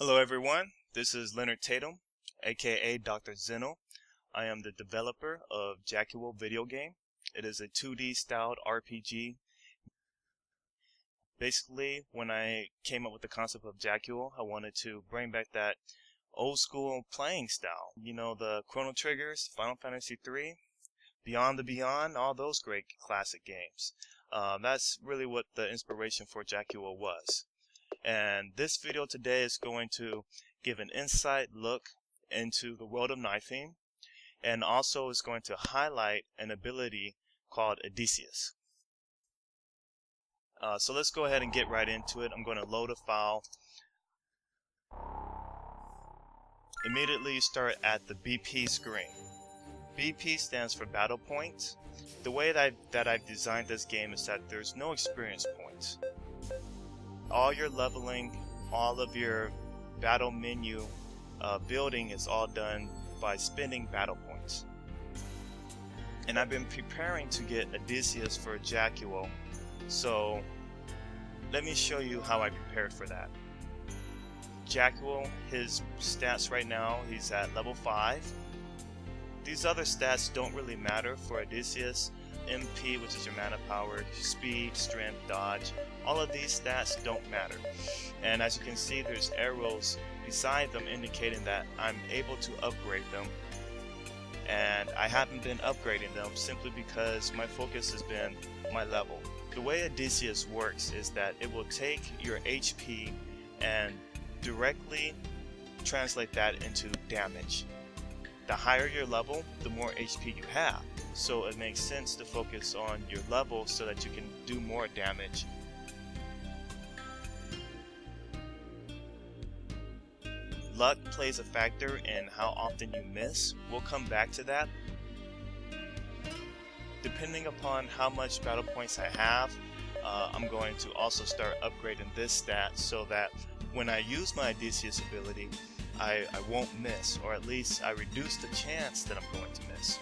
Hello everyone, this is Leonard Tatum, aka Dr. Zeno. I am the developer of Jaquio video game. It is a 2D styled RPG. Basically, when I came up with the concept of Jaquio, I wanted to bring back that old school playing style. You know, the Chrono Triggers, Final Fantasy 3, Beyond the Beyond, all those great classic games. That's really what the inspiration for Jaquio was. And this video today is going to give an inside look into the world of Nilfheim, and also is going to highlight an ability called Edicius. So let's go ahead and get right into it. I'm going to load a file. Immediately you start at the BP screen. BP stands for battle points. The way that I've designed this game is that there's no experience points. All your leveling, all of your battle menu building is all done by spending battle points. And I've been preparing to get Edicius for Jaquio, so let me show you how I prepared for that. Jaquio, his stats right now, he's at level 5. These other stats don't really matter for Edicius. MP, which is your mana power, speed, strength, dodge, all of these stats don't matter. And as you can see, there's arrows beside them indicating that I'm able to upgrade them, and I haven't been upgrading them simply because my focus has been my level. The way Edicius works is that it will take your HP and directly translate that into damage. The higher your level, the more HP you have. So it makes sense to focus on your level so that you can do more damage. Luck plays a factor in how often you miss. We'll come back to that. Depending upon how much battle points I have, I'm going to also start upgrading this stat so that when I use my Edicius ability, I won't miss, or at least I reduce the chance that I'm going to miss.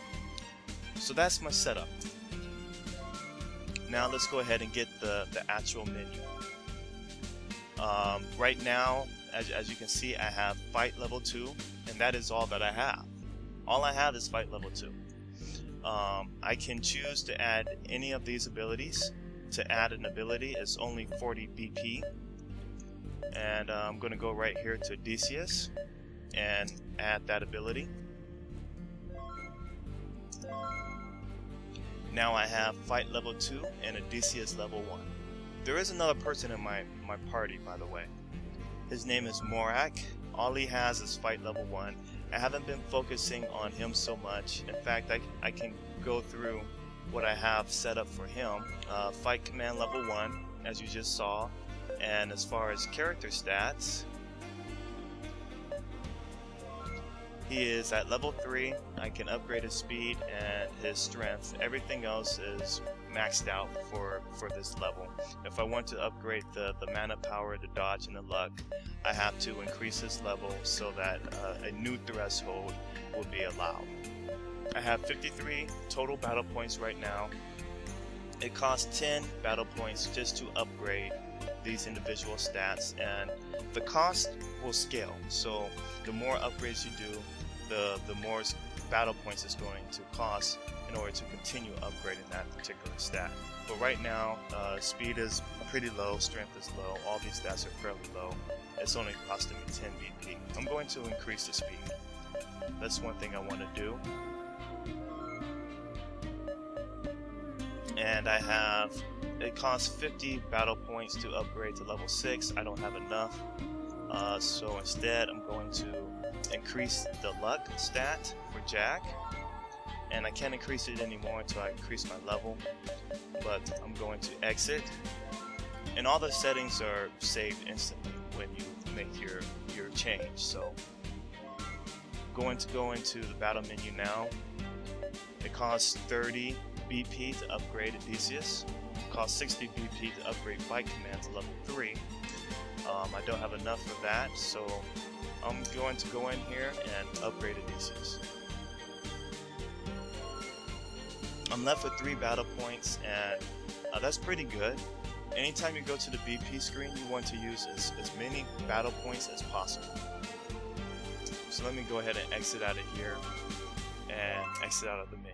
So that's my setup. Now let's go ahead and get the actual menu. Right now, as you can see, I have fight level 2, and that is all that I have. All I have is fight level 2. I can choose to add any of these abilities. To add an ability is only 40 BP. And I'm going to go right here to Edicius and add that ability. Now I have fight level 2 and Edicius level 1. There is another person in my party, by the way. His name is Morak. All he has is fight level 1. I haven't been focusing on him so much. In fact, I can go through what I have set up for him. Fight command level 1, as you just saw. And as far as character stats, he is at level 3. I can upgrade his speed and his strength. Everything else is maxed out for this level. If I want to upgrade the mana power, the dodge, and the luck, I have to increase his level so that a new threshold will be allowed. I have 53 total battle points right now. It costs 10 battle points just to upgrade these individual stats, and the cost will scale. So the more upgrades you do, the more battle points it's going to cost in order to continue upgrading that particular stat. But right now, speed is pretty low, strength is low, all these stats are fairly low. It's only costing me 10 BP. I'm going to increase the speed. That's one thing I want to do. And I have, it costs 50 battle points to upgrade to level 6. I don't have enough, so instead I'm going to increase the luck stat for Jack, and I can't increase it anymore until I increase my level, but I'm going to exit, and all the settings are saved instantly when you make your change. So going to go into the battle menu now. It costs 30 BP to upgrade Edicius. It costs 60 BP to upgrade fight command to level 3. I don't have enough for that, so I'm going to go in here and upgrade Edicius. I'm left with 3 battle points, and that's pretty good. anytime you go to the BP screen, you want to use as many battle points as possible. So let me go ahead and exit out of here and exit out of the menu.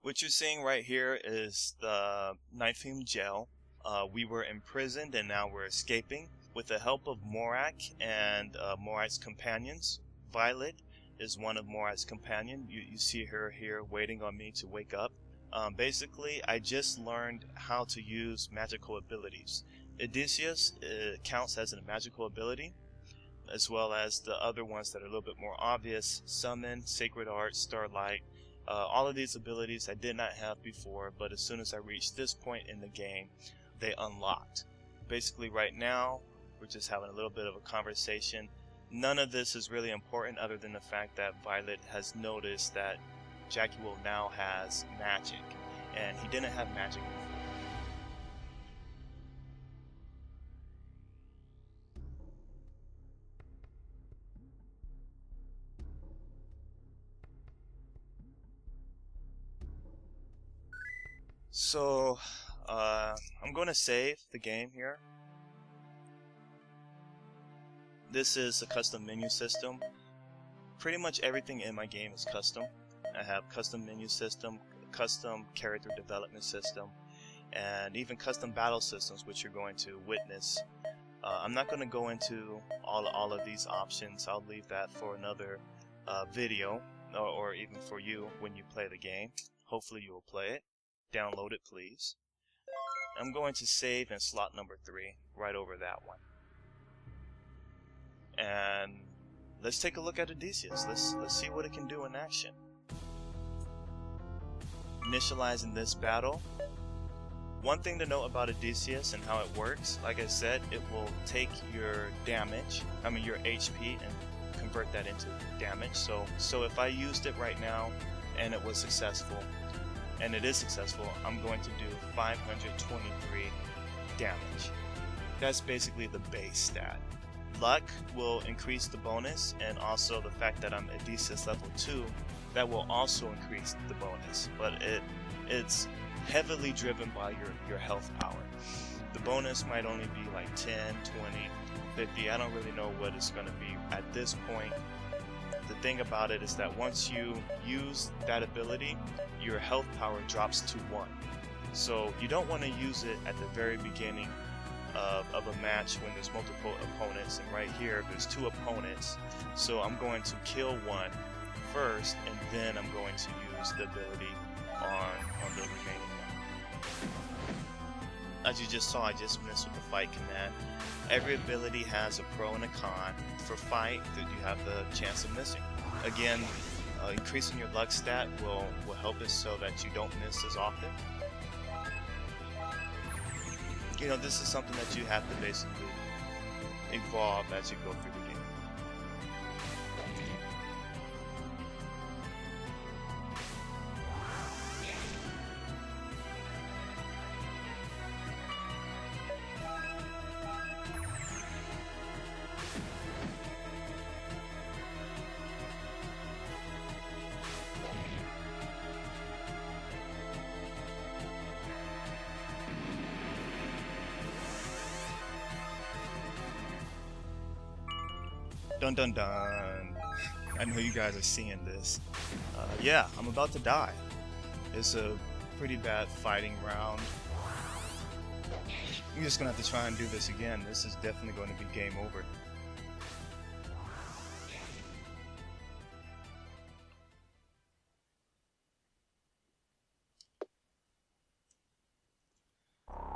What you're seeing right here is the Nilfheim jail. We were imprisoned and now we're escaping with the help of Morak and Morak's companions. Violet is one of Morak's companions. You see her here waiting on me to wake up. Basically, I just learned how to use magical abilities. Edicius counts as a magical ability, as well as the other ones that are a little bit more obvious: Summon, Sacred Art, Starlight. All of these abilities I did not have before, but as soon as I reached this point in the game, they unlocked. Basically right now, we're just having a little bit of a conversation. None of this is really important other than the fact that Violet has noticed that Jaquio now has magic, and he didn't have magic before. So, I'm going to save the game here. This is a custom menu system. Pretty much everything in my game is custom. I have custom menu system, custom character development system, and even custom battle systems, which you're going to witness. I'm not going to go into all of these options. I'll leave that for another video, or even for you when you play the game. Hopefully you will play it. Download it, please. I'm going to save in slot number 3, right over that one. And let's take a look at Edicius. Let's see what it can do in action. Initializing this battle. One thing to note about Edicius and how it works, like I said, it will take your damage, your HP, and convert that into damage. So if I used it right now and it was successful, and it is successful, I'm going to do 523 damage. That's basically the base stat. Luck will increase the bonus, and also the fact that I'm Edicius level 2, that will also increase the bonus, but it's heavily driven by your health power. The bonus might only be like 10, 20, 50, I don't really know what it's going to be at this point. The thing about it is that once you use that ability, your health power drops to 1. So you don't want to use it at the very beginning of a match when there's multiple opponents, and right here there's 2 opponents. So I'm going to kill one first, and then I'm going to use the ability on the remaining one. As you just saw, I just missed with the fight command. Every ability has a pro and a con. For fight, that you have the chance of missing. Again, increasing your luck stat will help us so that you don't miss as often. You know, this is something that you have to basically evolve as you go through the game. Dun dun dun. I know you guys are seeing this. Yeah, I'm about to die. It's a pretty bad fighting round. I'm just gonna have to try and do this again. This is definitely going to be game over.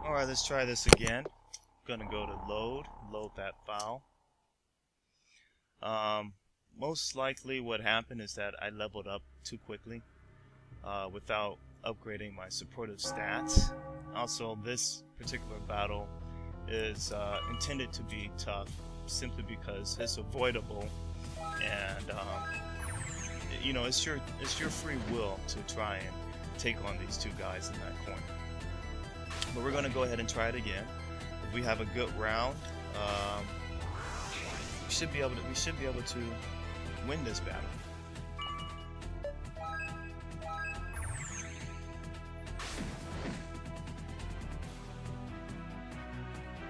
Alright, let's try this again. I'm gonna go to load that file. Most likely what happened is that I leveled up too quickly without upgrading my supportive stats. Also, this particular battle is intended to be tough simply because it's avoidable, and you know, it's your free will to try and take on these 2 guys in that corner. But we're going to go ahead and try it again. If we have a good round, we should be able to win this battle.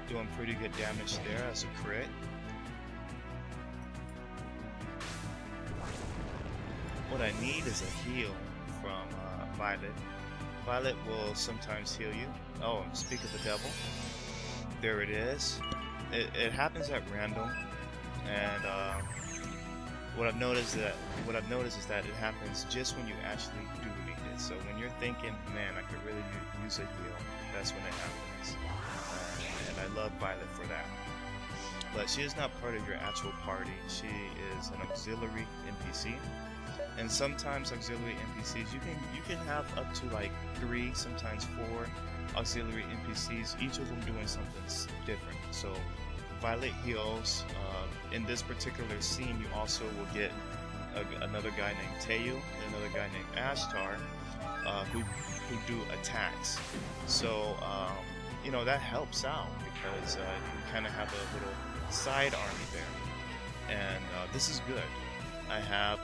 doing pretty good damage there as a crit. What I need is a heal from Violet. Violet will sometimes heal you. Oh, speak of the devil. There it is. It happens at random, and what I've noticed is that it happens just when you actually do need it. So when you're thinking, man, I could really use a heal, that's when it happens. And I love Violet for that. But she is not part of your actual party. She is an auxiliary NPC. And sometimes auxiliary NPCs, you can have up to like 3, sometimes 4 auxiliary NPCs, each of them doing something different. So Violet heals. In this particular scene, you also will get another guy named Teyu and another guy named Ashtar who do attacks. So you know, that helps out because you kind of have a little side army there. And this is good. I have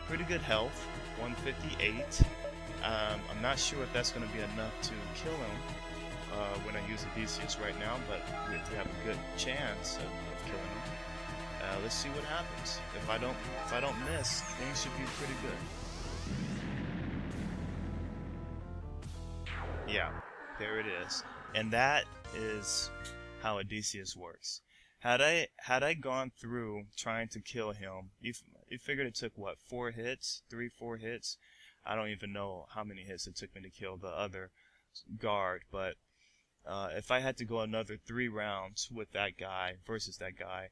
pretty good health, 158. I'm not sure if that's going to be enough to kill him when I use Edicius right now, but we have a good chance of killing him. Let's see what happens. If I don't miss, things should be pretty good. Yeah, there it is. And that is how Edicius works. Had I gone through trying to kill him, you figured it took what, 4 hits, 3-4 hits. I don't even know how many hits it took me to kill the other guard, but if I had to go another 3 rounds with that guy versus that guy,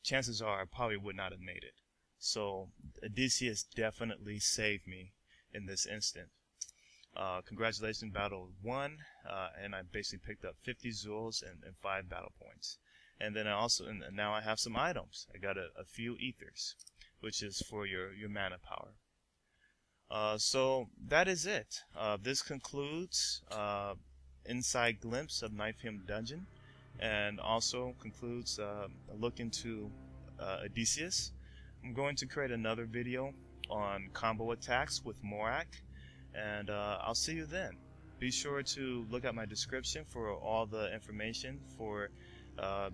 chances are I probably would not have made it. So Edicius definitely saved me in this instant. Congratulations, battle 1, and I basically picked up 50 Zuls and 5 battle points. And then I also, and now I have some items. I got a few ethers, which is for your mana power. So that is it. This concludes inside glimpse of Nilfheim dungeon, and also concludes a look into Edicius. I'm going to create another video on combo attacks with Morak, and I'll see you then. Be sure to look at my description for all the information for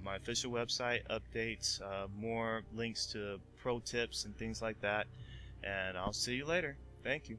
my official website, updates, more links to pro tips and things like that, and I'll see you later. Thank you.